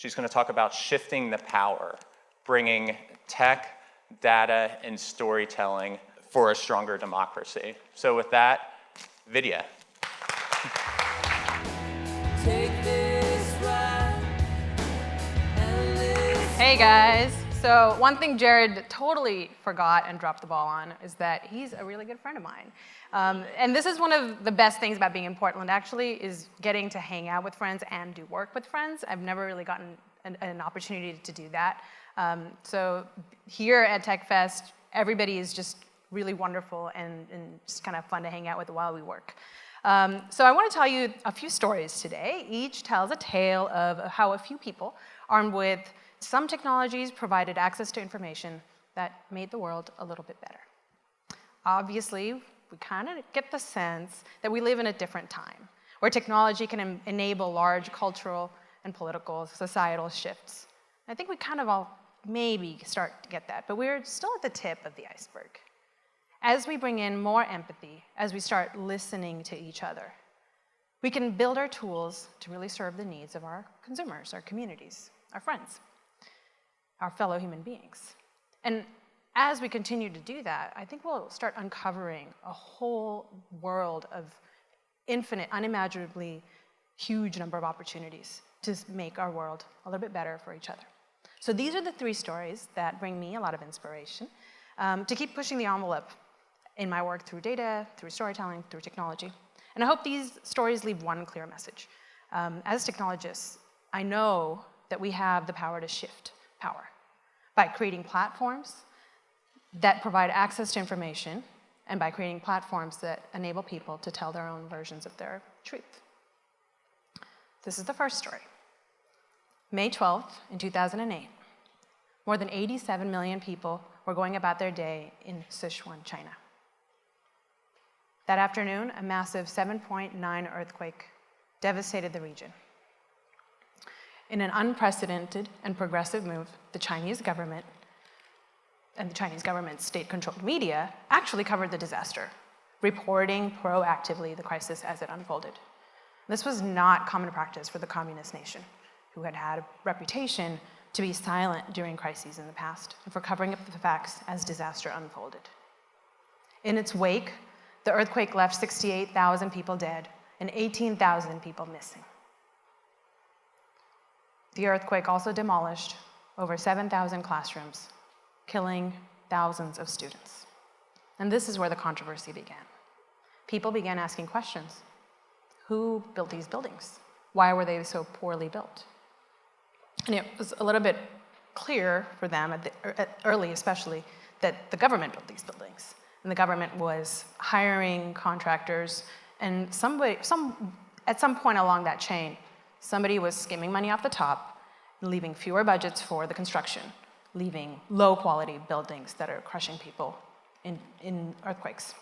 She's going to talk about shifting the power, bringing tech, data, and storytelling for a stronger democracy. So with that, Vidya. Hey guys. So one thing Jared totally forgot and dropped the ball on is that he's a really good friend of mine. And this is one of the best things about being in Portland, actually, is getting to hang out with friends and do work with friends. I've never really gotten an opportunity to do that. So here at TechFest, everybody is just really wonderful and just kind of fun to hang out with while we work. So I want to tell you a few stories today. Each tells a tale of how a few people, armed with some technologies, provided access to information that made the world a little bit better. Obviously, we kind of get the sense that we live in a different time, where technology can enable large cultural and political, societal shifts. I think we kind of all maybe start to get that, but we're still at the tip of the iceberg. As we bring in more empathy, as we start listening to each other, we can build our tools to really serve the needs of our consumers, our communities, our friends, our fellow human beings. And as we continue to do that, I think we'll start uncovering a whole world of infinite, unimaginably huge number of opportunities to make our world a little bit better for each other. So these are the three stories that bring me a lot of inspiration to keep pushing the envelope in my work through data, through storytelling, through technology. And I hope these stories leave one clear message. As technologists, I know that we have the power to shift power by creating platforms that provide access to information and by creating platforms that enable people to tell their own versions of their truth. This is the first story. May 12th, in 2008, more than 87 million people were going about their day in Sichuan, China. That afternoon, a massive 7.9 earthquake devastated the region. In an unprecedented and progressive move, the Chinese government and the Chinese government's state-controlled media actually covered the disaster, reporting proactively the crisis as it unfolded. This was not common practice for the communist nation, who had had a reputation to be silent during crises in the past and for covering up the facts as disaster unfolded. In its wake, the earthquake left 68,000 people dead and 18,000 people missing. The earthquake also demolished over 7,000 classrooms, killing thousands of students. And this is where the controversy began. People began asking questions. Who built these buildings? Why were they so poorly built? And it was a little bit clear for them, early especially, that the government built these buildings. And the government was hiring contractors, and at some point along that chain, somebody was skimming money off the top, leaving fewer budgets for the construction, leaving low-quality buildings that are crushing people in earthquakes.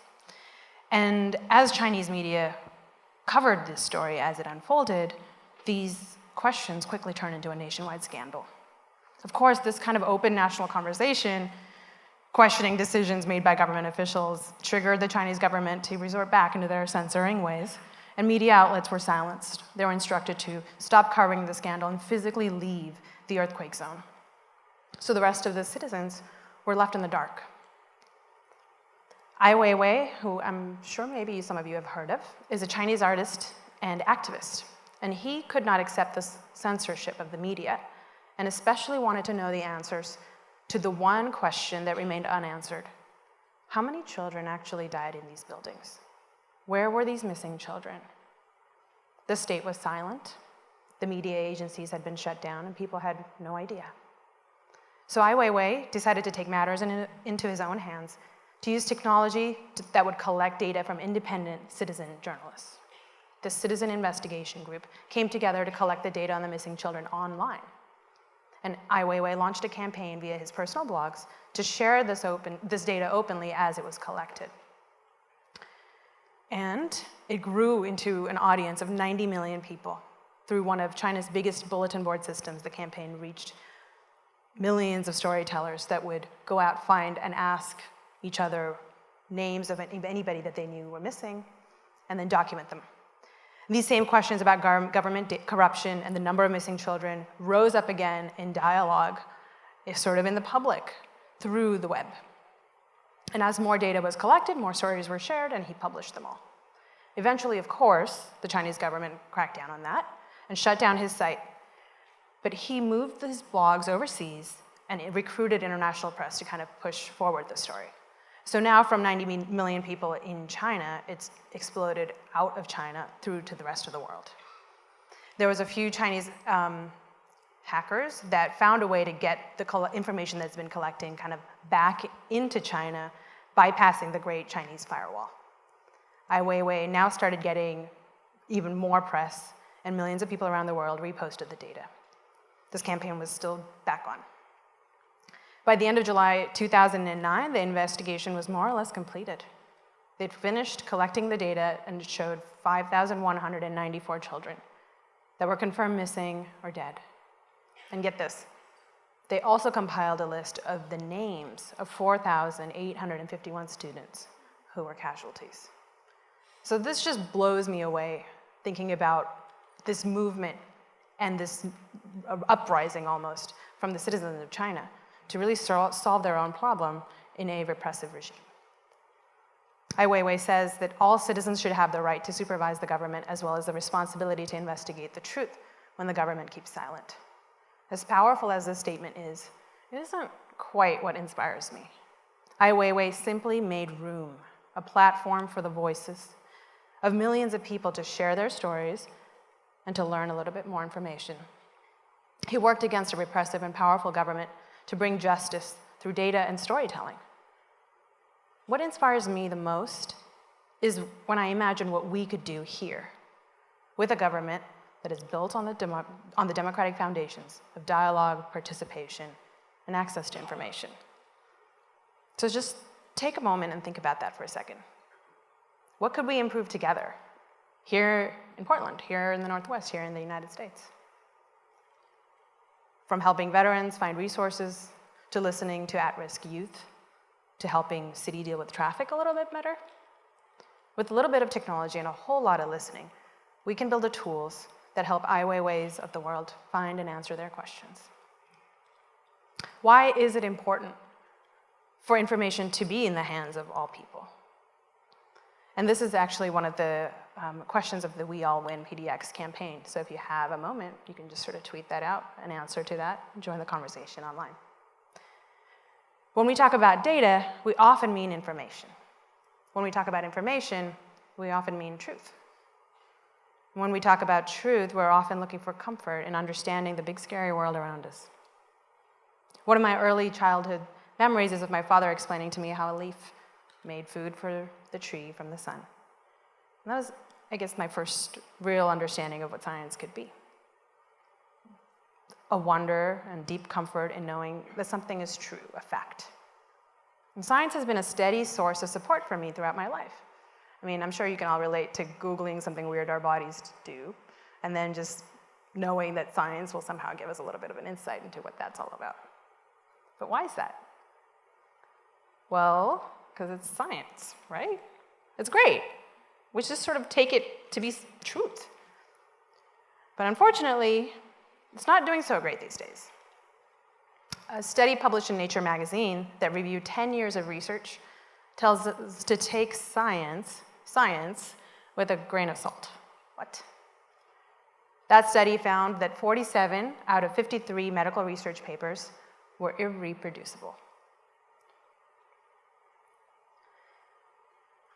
And as Chinese media covered this story as it unfolded, these questions quickly turned into a nationwide scandal. Of course, this kind of open national conversation, questioning decisions made by government officials, triggered the Chinese government to resort back into their censoring ways, and media outlets were silenced. They were instructed to stop covering the scandal and physically leave the earthquake zone. So the rest of the citizens were left in the dark. Ai Weiwei, who I'm sure maybe some of you have heard of, is a Chinese artist and activist. And he could not accept the censorship of the media, and especially wanted to know the answers to the one question that remained unanswered. How many children actually died in these buildings? Where were these missing children? The state was silent, the media agencies had been shut down, and people had no idea. So Ai Weiwei decided to take matters into his own hands, to use technology that would collect data from independent citizen journalists. The Citizen Investigation Group came together to collect the data on the missing children online. And Ai Weiwei launched a campaign via his personal blogs to share this data openly as it was collected. And it grew into an audience of 90 million people. Through one of China's biggest bulletin board systems, the campaign reached millions of storytellers that would go out, find, and ask each other names of anybody that they knew were missing, and then document them. These same questions about government corruption and the number of missing children rose up again in dialogue, sort of in the public, through the web. And as more data was collected, more stories were shared, and he published them all. Eventually, of course, the Chinese government cracked down on that and shut down his site. But he moved his blogs overseas and it recruited international press to kind of push forward the story. So now from 90 million people in China, it's exploded out of China through to the rest of the world. There was a few Chinese hackers that found a way to get the information that's been collecting kind of back into China, bypassing the Great Chinese Firewall. Ai Weiwei now started getting even more press, and millions of people around the world reposted the data. This campaign was still back on. By the end of July 2009, the investigation was more or less completed. They'd finished collecting the data and it showed 5,194 children that were confirmed missing or dead. And get this, they also compiled a list of the names of 4,851 students who were casualties. So this just blows me away, thinking about this movement and this uprising almost from the citizens of China to really solve their own problem in a repressive regime. Ai Weiwei says that all citizens should have the right to supervise the government as well as the responsibility to investigate the truth when the government keeps silent. As powerful as this statement is, it isn't quite what inspires me. Ai Weiwei simply made room, a platform for the voices of millions of people to share their stories and to learn a little bit more information. He worked against a repressive and powerful government to bring justice through data and storytelling. What inspires me the most is when I imagine what we could do here with a government that is built on the democratic foundations of dialogue, participation, and access to information. So just take a moment and think about that for a second. What could we improve together here in Portland, here in the Northwest, here in the United States? From helping veterans find resources, to listening to at-risk youth, to helping city deal with traffic a little bit better. With a little bit of technology and a whole lot of listening, we can build the tools that help Ai Weiweis of the world find and answer their questions. Why is it important for information to be in the hands of all people? And this is actually one of the questions of the We All Win PDX campaign. So if you have a moment, you can just sort of tweet that out, an answer to that, and join the conversation online. When we talk about data, we often mean information. When we talk about information, we often mean truth. When we talk about truth, we're often looking for comfort in understanding the big scary world around us. One of my early childhood memories is of my father explaining to me how a leaf made food for the tree from the sun. And that was, I guess, my first real understanding of what science could be. A wonder and deep comfort in knowing that something is true, a fact. And science has been a steady source of support for me throughout my life. I mean, I'm sure you can all relate to Googling something weird our bodies do, and then just knowing that science will somehow give us a little bit of an insight into what that's all about. But why is that? Well, because it's science, right? It's great. We just sort of take it to be truth. But unfortunately, it's not doing so great these days. A study published in Nature magazine that reviewed 10 years of research tells us to take science with a grain of salt. What? That study found that 47 out of 53 medical research papers were irreproducible.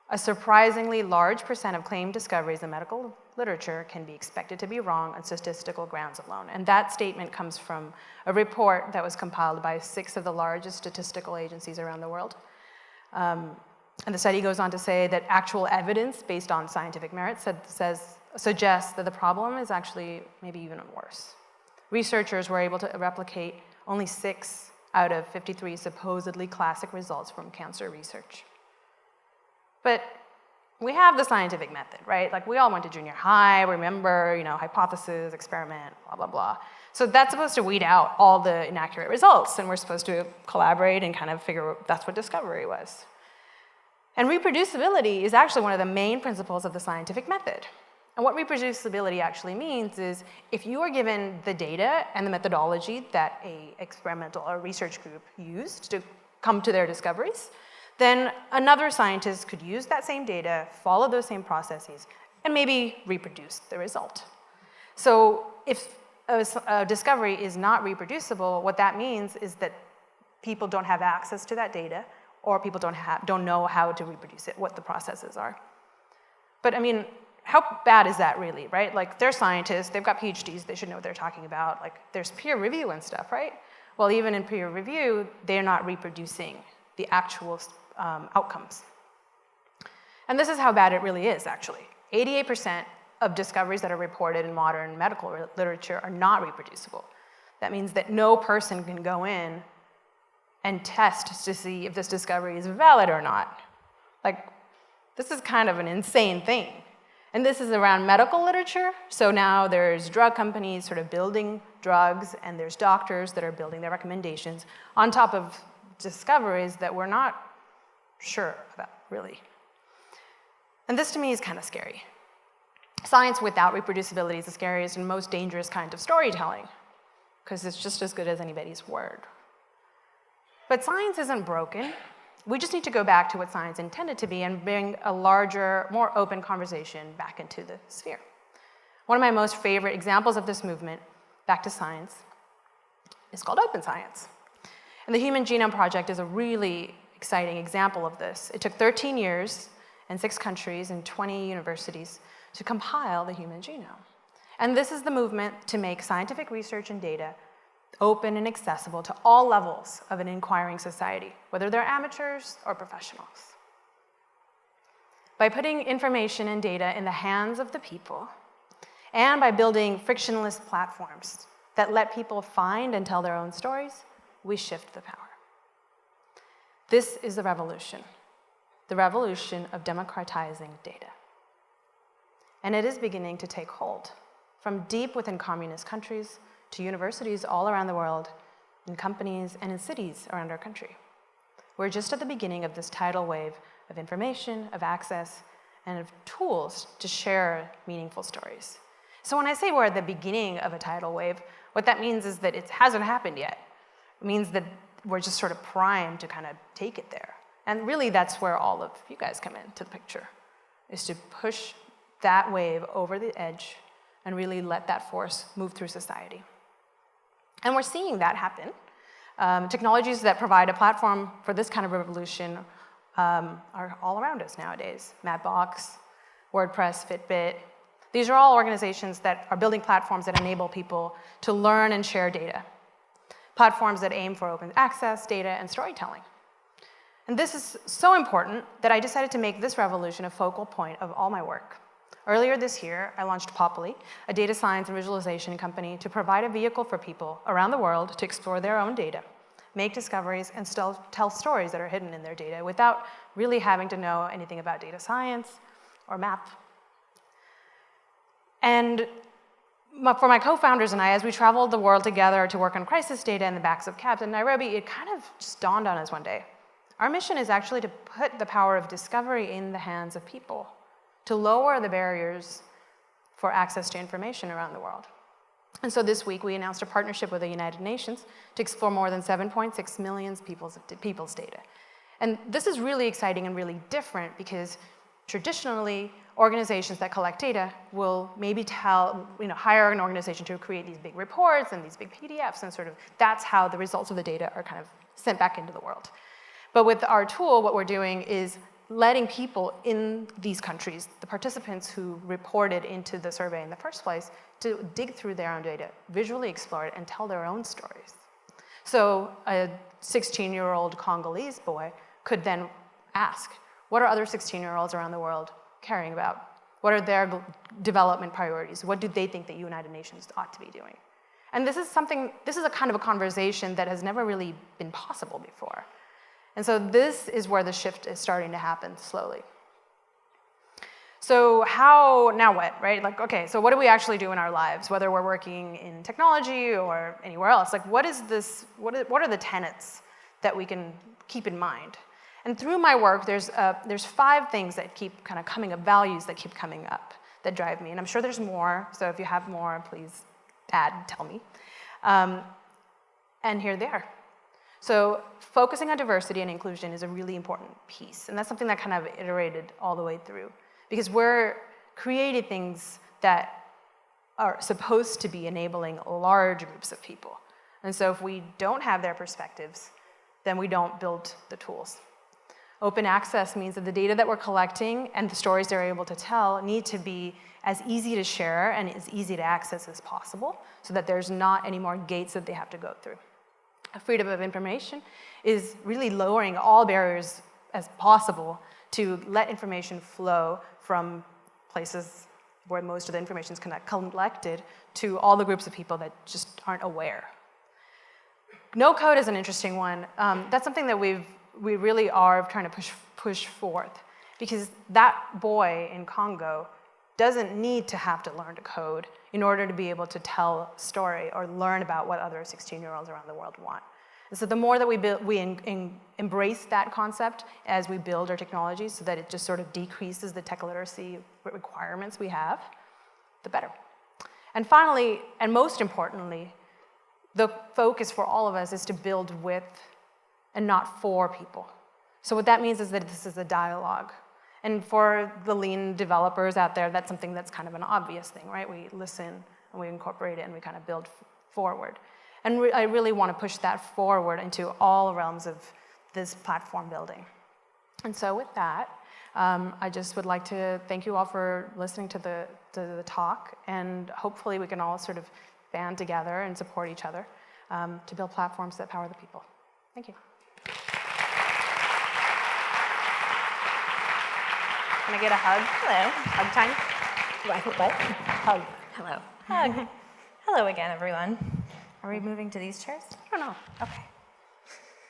A surprisingly large percent of claimed discoveries in medical literature can be expected to be wrong on statistical grounds alone. And that statement comes from a report that was compiled by 6 of the largest statistical agencies around the world. And the study goes on to say that actual evidence based on scientific merit suggests that the problem is actually maybe even worse. Researchers were able to replicate only 6 out of 53 supposedly classic results from cancer research. But we have the scientific method, right? Like we all went to junior high, remember, hypothesis, experiment, blah, blah, blah. So that's supposed to weed out all the inaccurate results, and we're supposed to collaborate and kind of figure out that's what discovery was. And reproducibility is actually one of the main principles of the scientific method. And what reproducibility actually means is if you are given the data and the methodology that a experimental or research group used to come to their discoveries, then another scientist could use that same data, follow those same processes, and maybe reproduce the result. So if a discovery is not reproducible, what that means is that people don't have access to that data, or people don't know how to reproduce it, what the processes are. But I mean, how bad is that really, right? Like, they're scientists, they've got PhDs, they should know what they're talking about. Like, there's peer review and stuff, right? Well, even in peer review, they're not reproducing the actual outcomes. And this is how bad it really is, actually. 88% of discoveries that are reported in modern medical literature are not reproducible. That means that no person can go in and test to see if this discovery is valid or not. Like, this is kind of an insane thing. And this is around medical literature. So now there's drug companies sort of building drugs, and there's doctors that are building their recommendations on top of discoveries that we're not sure about, really. And this to me is kind of scary. Science without reproducibility is the scariest and most dangerous kind of storytelling, because it's just as good as anybody's word. But science isn't broken. We just need to go back to what science intended to be and bring a larger, more open conversation back into the sphere. One of my most favorite examples of this movement, back to science, is called open science. And the Human Genome Project is a really exciting example of this. It took 13 years and 6 countries and 20 universities to compile the human genome. And this is the movement to make scientific research and data open and accessible to all levels of an inquiring society, whether they're amateurs or professionals. By putting information and data in the hands of the people, and by building frictionless platforms that let people find and tell their own stories, we shift the power. This is the revolution of democratizing data. And it is beginning to take hold, from deep within communist countries to universities all around the world, in companies and in cities around our country. We're just at the beginning of this tidal wave of information, of access, and of tools to share meaningful stories. So when I say we're at the beginning of a tidal wave, what that means is that it hasn't happened yet. It means that we're just sort of primed to kind of take it there. And really, that's where all of you guys come into the picture, is to push that wave over the edge and really let that force move through society. And we're seeing that happen. Technologies that provide a platform for this kind of revolution are all around us nowadays. Mapbox, WordPress, Fitbit. These are all organizations that are building platforms that enable people to learn and share data. Platforms that aim for open access, data, and storytelling. And this is so important that I decided to make this revolution a focal point of all my work. Earlier this year, I launched Populi, a data science and visualization company, to provide a vehicle for people around the world to explore their own data, make discoveries, and still tell stories that are hidden in their data without really having to know anything about data science or math. And for my co-founders and I, as we traveled the world together to work on crisis data in the backs of cabs in Nairobi, it kind of just dawned on us one day. Our mission is actually to put the power of discovery in the hands of people, to lower the barriers for access to information around the world. And so this week, we announced a partnership with the United Nations to explore more than 7.6 million people's data. And this is really exciting and really different because traditionally, organizations that collect data will maybe hire an organization to create these big reports and these big PDFs, and sort of that's how the results of the data are kind of sent back into the world. But with our tool, what we're doing is letting people in these countries, the participants who reported into the survey in the first place, to dig through their own data, visually explore it, and tell their own stories. So a 16-year-old Congolese boy could then ask, what are other 16-year-olds around the world caring about? What are their development priorities? What do they think the United Nations ought to be doing? And this is a kind of a conversation that has never really been possible before. And so this is where the shift is starting to happen slowly. So now what, right? Like, okay, so what do we actually do in our lives, whether we're working in technology or anywhere else? Like, what are the tenets that we can keep in mind? And through my work, there's 5 things that keep kind of coming up, values that keep coming up, that drive me. And I'm sure there's more, so if you have more, please tell me. And here they are. So focusing on diversity and inclusion is a really important piece, and that's something that kind of iterated all the way through, because we're creating things that are supposed to be enabling large groups of people. And so if we don't have their perspectives, then we don't build the tools. Open access means that the data that we're collecting and the stories they're able to tell need to be as easy to share and as easy to access as possible, so that there's not any more gates that they have to go through. Freedom of information is really lowering all barriers as possible to let information flow from places where most of the information is collected to all the groups of people that just aren't aware. No code is an interesting one. That's something that we really are trying to push forth, because that boy in Congo doesn't need to have to learn to code in order to be able to tell a story or learn about what other 16-year-olds around the world want. And so the more that we embrace that concept as we build our technology, so that it just sort of decreases the tech literacy requirements we have, the better. And finally, and most importantly, the focus for all of us is to build with and not for people. So what that means is that this is a dialogue. And for the lean developers out there, that's something that's kind of an obvious thing, right? We listen and we incorporate it and we kind of build forward. And I really want to push that forward into all realms of this platform building. And so with that, I just would like to thank you all for listening to the talk, and hopefully we can all sort of band together and support each other to build platforms that power the people. Thank you. Can I get a hug? Hello. Hug time? What? Hug. Hello. Hug. Hello again, everyone. Are we moving to these chairs? I don't know. Okay.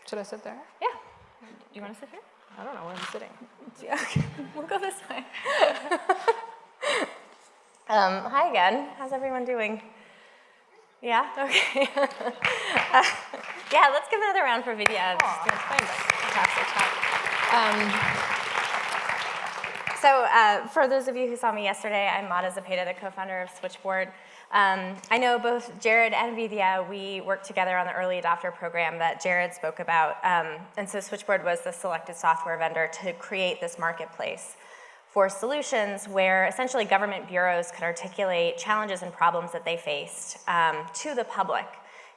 Should I sit there? Yeah. Do you want to sit here? I don't know where I'm sitting. Okay. We'll go this way. Hi again. How's everyone doing? Yeah? Okay. Yeah, let's give another round for Vidya. Fantastic talk. So for those of you who saw me yesterday, I'm Mata Zepeda, the co-founder of Switchboard. I know both Jared and Vidya, we worked together on the early adopter program that Jared spoke about. And so Switchboard was the selected software vendor to create this marketplace for solutions where essentially government bureaus could articulate challenges and problems that they faced to the public.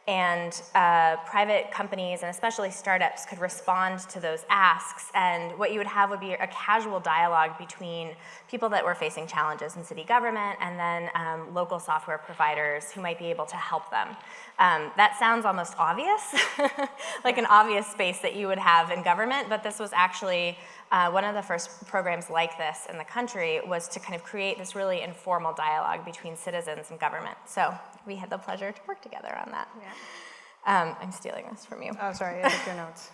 And private companies, and especially startups, could respond to those asks. And what you would have would be a casual dialogue between people that were facing challenges in city government and then local software providers who might be able to help them. That sounds almost obvious, like an obvious space that you would have in government, but this was actually one of the first programs like this in the country, was to kind of create this really informal dialogue between citizens and government. So we had the pleasure to work together on that. Yeah. I'm stealing this from you. Oh, sorry, I took your notes.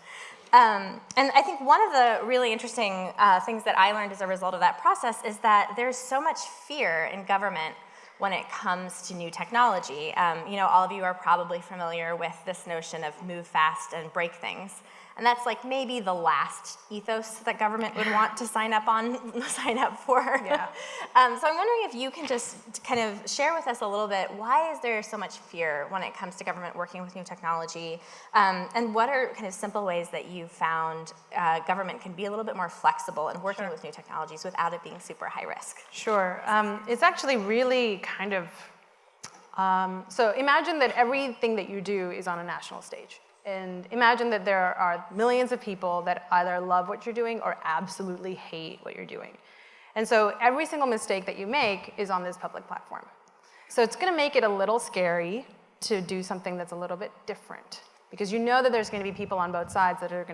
And I think one of the really interesting things that I learned as a result of that process is that there's so much fear in government when it comes to new technology. You know, all of you are probably familiar with this notion of move fast and break things. And that's like maybe the last ethos that government would want to sign up for. Yeah. So I'm wondering if you can just kind of share with us a little bit, why is there so much fear when it comes to government working with new technology? And what are kind of simple ways that you've found government can be a little bit more flexible in working with new technologies without it being super high risk? Sure. It's actually really kind of, so imagine that everything that you do is on a national stage. And imagine that there are millions of people that either love what you're doing or absolutely hate what you're doing. And so every single mistake that you make is on this public platform. So it's going to make it a little scary to do something that's a little bit different, because you know that there's going to be people on both sides that are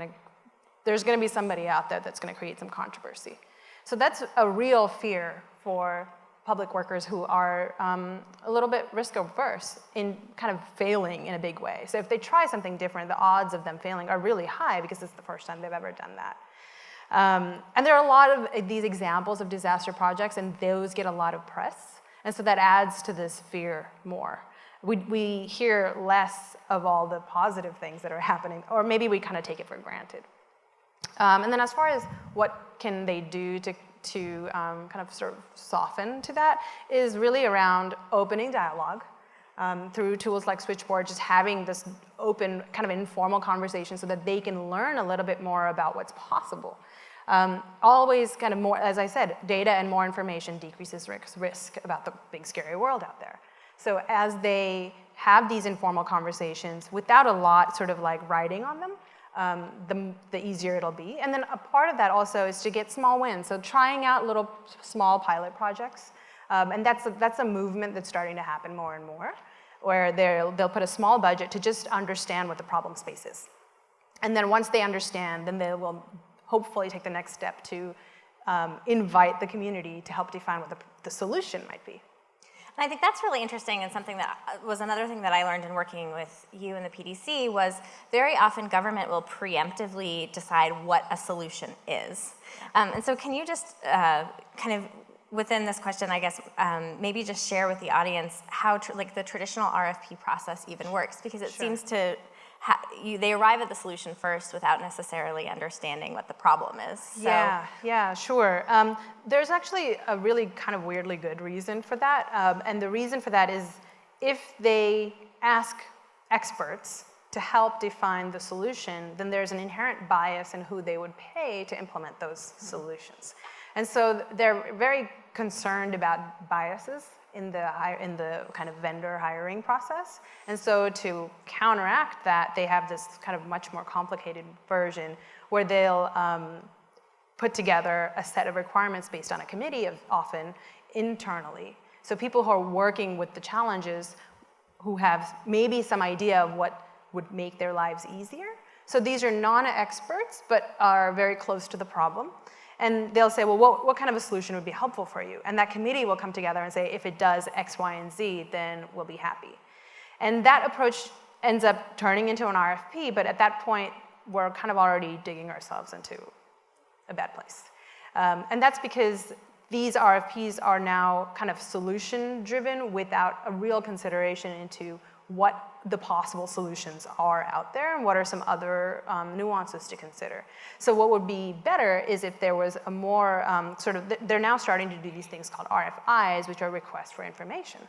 there's going to be somebody out there that's going to create some controversy. So that's a real fear for public workers who are a little bit risk averse in kind of failing in a big way. So if they try something different, the odds of them failing are really high because it's the first time they've ever done that. And there are a lot of these examples of disaster projects, and those get a lot of press. And so that adds to this fear more. We hear less of all the positive things that are happening, or maybe we kind of take it for granted. And then as far as what can they do to to kind of sort of soften to that is really around opening dialogue through tools like Switchboard, just having this open kind of informal conversation so that they can learn a little bit more about what's possible. Always kind of more, as I said, data and more information decreases risk about the big scary world out there. So as they have these informal conversations without a lot sort of like riding on them, the easier it'll be. And then a part of that also is to get small wins. So trying out little small pilot projects. And that's a movement that's starting to happen more and more, where they'll put a small budget to just understand what the problem space is. And then once they understand, then they will hopefully take the next step to invite the community to help define what the solution might be. And I think that's really interesting, and something that was another thing that I learned in working with you and the PDC was very often government will preemptively decide what a solution is. And so can you just kind of, within this question, I guess, maybe just share with the audience how like the traditional RFP process even works, because it seems to, they arrive at the solution first without necessarily understanding what the problem is. So. Yeah, sure. There's actually a really kind of weirdly good reason for that. And the reason for that is if they ask experts to help define the solution, then there's an inherent bias in who they would pay to implement those solutions. And so they're very concerned about biases in the kind of vendor hiring process. And so to counteract that, they have this kind of much more complicated version where they'll put together a set of requirements based on a committee often internally. So people who are working with the challenges who have maybe some idea of what would make their lives easier. So these are non-experts, but are very close to the problem. And they'll say, well, what kind of a solution would be helpful for you? And that committee will come together and say, if it does X, Y, and Z, then we'll be happy. And that approach ends up turning into an RFP, but at that point, we're kind of already digging ourselves into a bad place. And that's because these RFPs are now kind of solution-driven without a real consideration into what the possible solutions are out there and what are some other nuances to consider. So what would be better is if there was a more they're now starting to do these things called RFIs, which are requests for information.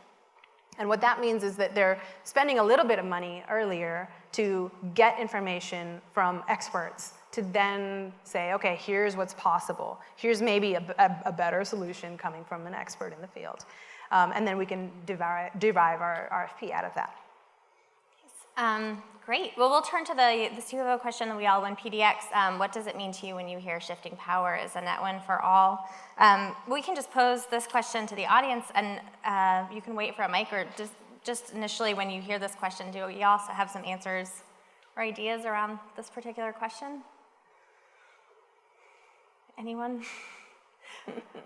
And what that means is that they're spending a little bit of money earlier to get information from experts to then say, okay, here's what's possible. Here's maybe a better solution coming from an expert in the field. And then we can derive our RFP out of that. Great. Well, we'll turn to the CUO question that we all win PDX. What does it mean to you when you hear shifting power is a net win for all? We can just pose this question to the audience, and you can wait for a mic, or just initially when you hear this question, do you also have some answers or ideas around this particular question? Anyone?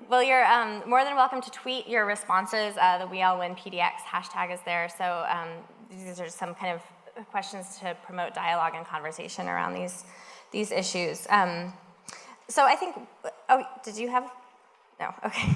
Well, you're more than welcome to tweet your responses. The We All Win PDX hashtag is there. So these are some kind of questions to promote dialogue and conversation around these issues. So I think, did you have? No, okay.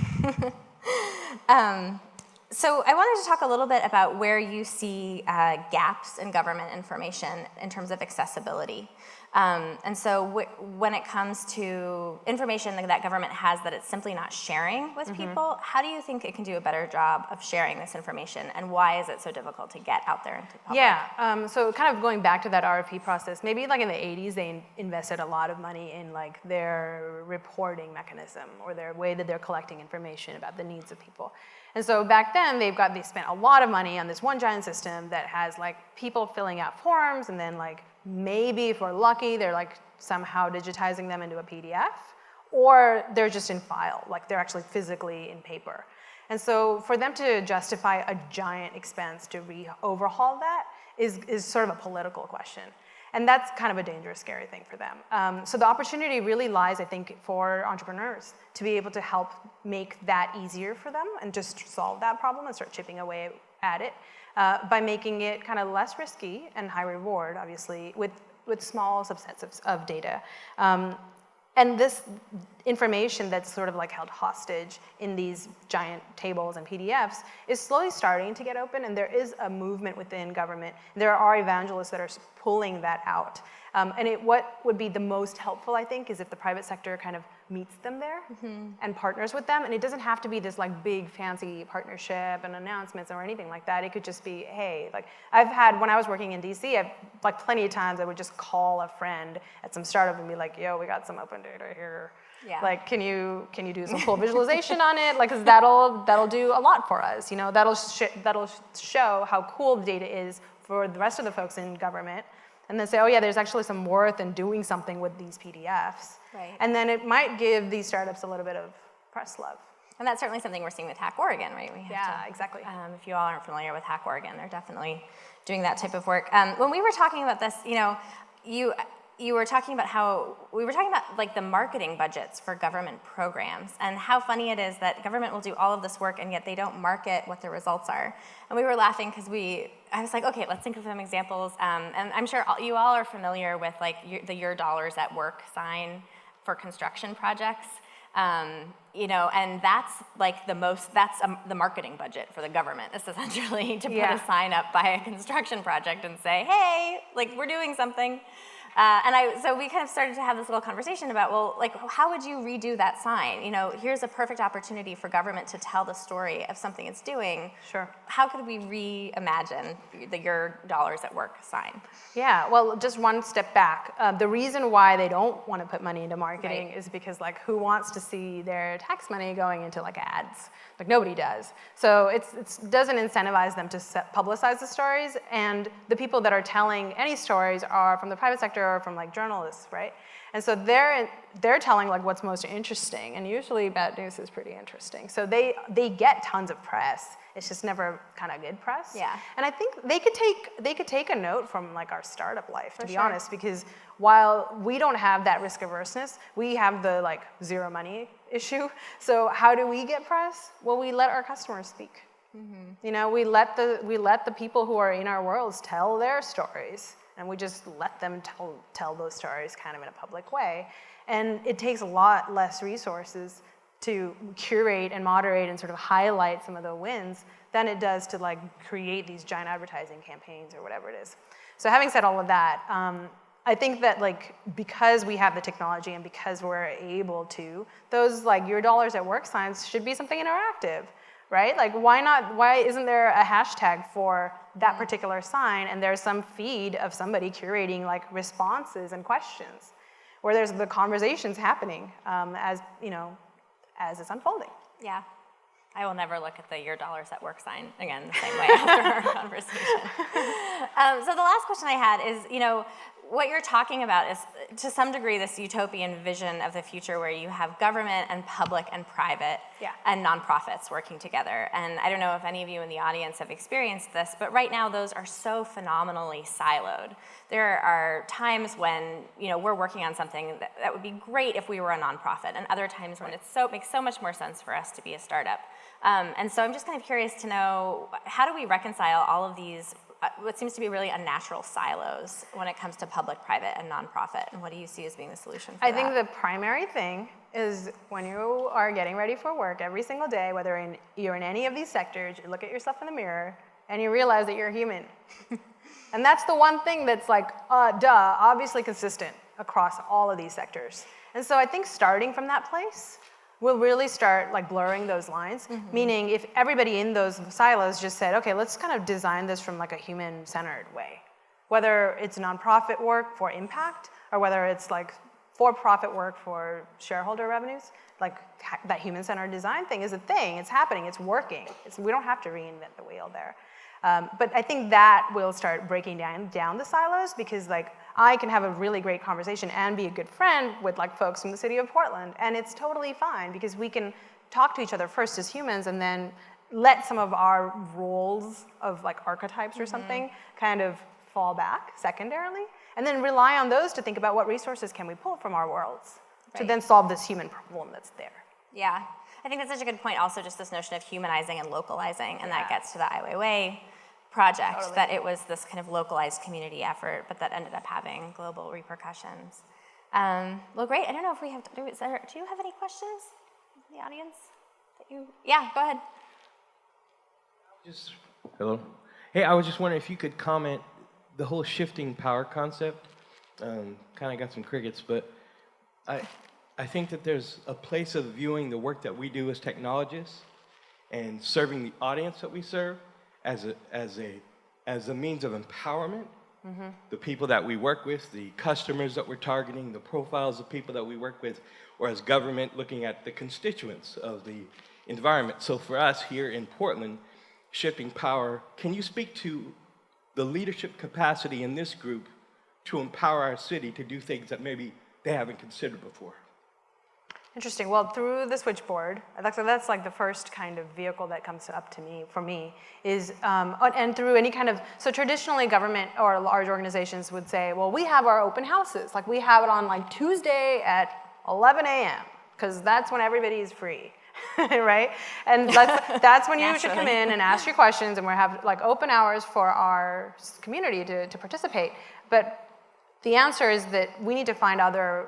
So I wanted to talk a little bit about where you see gaps in government information in terms of accessibility. And so when it comes to information that government has that it's simply not sharing with people, how do you think it can do a better job of sharing this information, and why is it so difficult to get out there into the public? Yeah, so kind of going back to that RFP process, maybe like in the 80s, they invested a lot of money in like their reporting mechanism or their way that they're collecting information about the needs of people. And so back then, they spent a lot of money on this one giant system that has like people filling out forms, and then like maybe if we're lucky, they're like somehow digitizing them into a PDF, or they're just in file, like they're actually physically in paper. And so for them to justify a giant expense to overhaul that is sort of a political question. And that's kind of a dangerous, scary thing for them. So the opportunity really lies, I think, for entrepreneurs to be able to help make that easier for them and just solve that problem and start chipping away at it by making it kind of less risky and high reward, obviously, with small subsets of data. And this information that's sort of like held hostage in these giant tables and PDFs is slowly starting to get open, and there is a movement within government. There are evangelists that are pulling that out. And what would be the most helpful, I think, is if the private sector kind of meets them there and partners with them. And it doesn't have to be this like big fancy partnership and announcements or anything like that. It could just be, hey, like I've had, when I was working in DC, I've like plenty of times I would just call a friend at some startup and be like, yo, we got some open data here. Yeah. Like, can you do some cool visualization on it? Like, 'cause that'll do a lot for us. You know, that'll show how cool the data is for the rest of the folks in government. And then say, oh yeah, there's actually some worth in doing something with these PDFs. Right. And then it might give these startups a little bit of press love. And that's certainly something we're seeing with Hack Oregon, right? We have exactly. If you all aren't familiar with Hack Oregon, they're definitely doing that type of work. When we were talking about this, you know, you were talking about how, we were talking about like the marketing budgets for government programs and how funny it is that government will do all of this work and yet they don't market what the results are. And we were laughing because I was like, okay, let's think of some examples. And I'm sure you all are familiar with like the Your Dollars at Work sign for construction projects. You know, and that's like the marketing budget for the government. It's essentially to put a sign up by a construction project and say, hey, like we're doing something. So we kind of started to have this little conversation about, well, like, how would you redo that sign? You know, here's a perfect opportunity for government to tell the story of something it's doing. Sure. How could we reimagine the Your Dollars at Work sign? Yeah, well, just one step back. The reason why they don't want to put money into marketing is because, like, who wants to see their tax money going into, like, ads? Like, nobody does. So it doesn't incentivize them to publicize the stories, and the people that are telling any stories are from the private sector or from, like, journalists, right? And so they're telling, like, what's most interesting, and usually bad news is pretty interesting. So they get tons of press. It's just never kind of good press. Yeah. And I think they could take a note from, like, our startup life, to be honest, because while we don't have that risk averseness, we have the, like, zero money issue. So how do we get press? Well, we let our customers speak. You know, we let the people who are in our worlds tell their stories, and we just let them tell those stories kind of in a public way. And it takes a lot less resources to curate and moderate and sort of highlight some of the wins than it does to, like, create these giant advertising campaigns or whatever it is. So having said all of that, I think that, like, because we have the technology and because we're able to, those, like, Your Dollars at Work signs should be something interactive, right? Like, why isn't there a hashtag for that particular sign and there's some feed of somebody curating, like, responses and questions where there's the conversations happening as, you know, as it's unfolding. Yeah. I will never look at the Your Dollars at Work sign again the same way after our conversation. So the last question I had is, you know, what you're talking about is, to some degree, this utopian vision of the future where you have government and public and private and nonprofits working together. And I don't know if any of you in the audience have experienced this, but right now those are so phenomenally siloed. There are times when, you know, we're working on something that would be great if we were a nonprofit, and other times when it makes so much more sense for us to be a startup. And so I'm just kind of curious to know, how do we reconcile all of these what seems to be really unnatural silos when it comes to public, private, and nonprofit, and what do you see as being the solution for that? I think the primary thing is when you are getting ready for work every single day, whether you're in any of these sectors, you look at yourself in the mirror and you realize that you're a human. And that's the one thing that's, like, obviously consistent across all of these sectors. And so I think starting from that place will really start, like, blurring those lines, meaning if everybody in those silos just said, okay, let's kind of design this from, like, a human-centered way, whether it's nonprofit work for impact or whether it's, like, for-profit work for shareholder revenues, like, that human-centered design thing is a thing, it's happening, it's working. We don't have to reinvent the wheel there. But I think that will start breaking down the silos, because, like, I can have a really great conversation and be a good friend with, like, folks from the city of Portland, and it's totally fine because we can talk to each other first as humans and then let some of our roles of, like, archetypes or something kind of fall back secondarily, and then rely on those to think about what resources can we pull from our worlds to then solve this human problem that's there. Yeah. I think that's such a good point, also just this notion of humanizing and localizing, and that gets to the Ai Weiwei project, that it was this kind of localized community effort, but that ended up having global repercussions. Well, great. I don't know if we have, do you have any questions in the audience? Yeah, go ahead. Hello. Hey, I was just wondering if you could comment, the whole shifting power concept, kind of got some crickets, but I think that there's a place of viewing the work that we do as technologists and serving the audience that we serve as a means of empowerment. The people that we work with, the customers that we're targeting, the profiles of people that we work with, or as government looking at the constituents of the environment. So for us here in Portland, Shifting Power, can you speak to the leadership capacity in this group to empower our city to do things that maybe they haven't considered before? Interesting. Well, through the switchboard, that's like the first kind of vehicle that comes up to me, for me, is, and through any kind of, so traditionally government or large organizations would say, well, we have our open houses. Like we have it on like Tuesday at 11 a.m. because that's when everybody is free, right? And that's when you should come in and ask your questions, and we have like open hours for our community to participate. But the answer is that we need to find other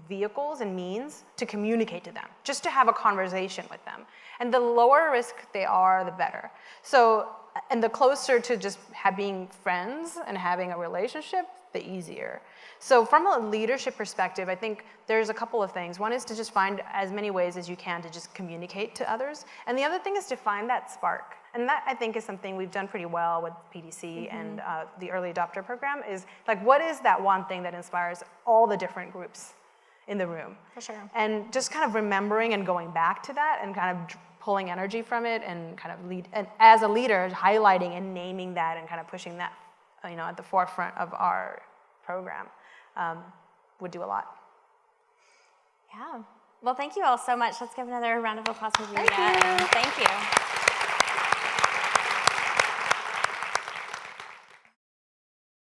vehicles and means to communicate to them, just to have a conversation with them. And the lower risk they are, the better. So, and the closer to just being friends and having a relationship, the easier. So from a leadership perspective, I think there's a couple of things. One is to just find as many ways as you can to just communicate to others. And the other thing is to find that spark. And that, I think, is something we've done pretty well with PDC and the early adopter program, is like, what is that one thing that inspires all the different groups in the room? For sure. And just kind of remembering and going back to that and kind of pulling energy from it and kind of lead, and as a leader, highlighting and naming that and kind of pushing that, at the forefront of our program would do a lot. Yeah. Well, thank you all so much. Let's give another round of applause for Vidya. Thank you. Thank you.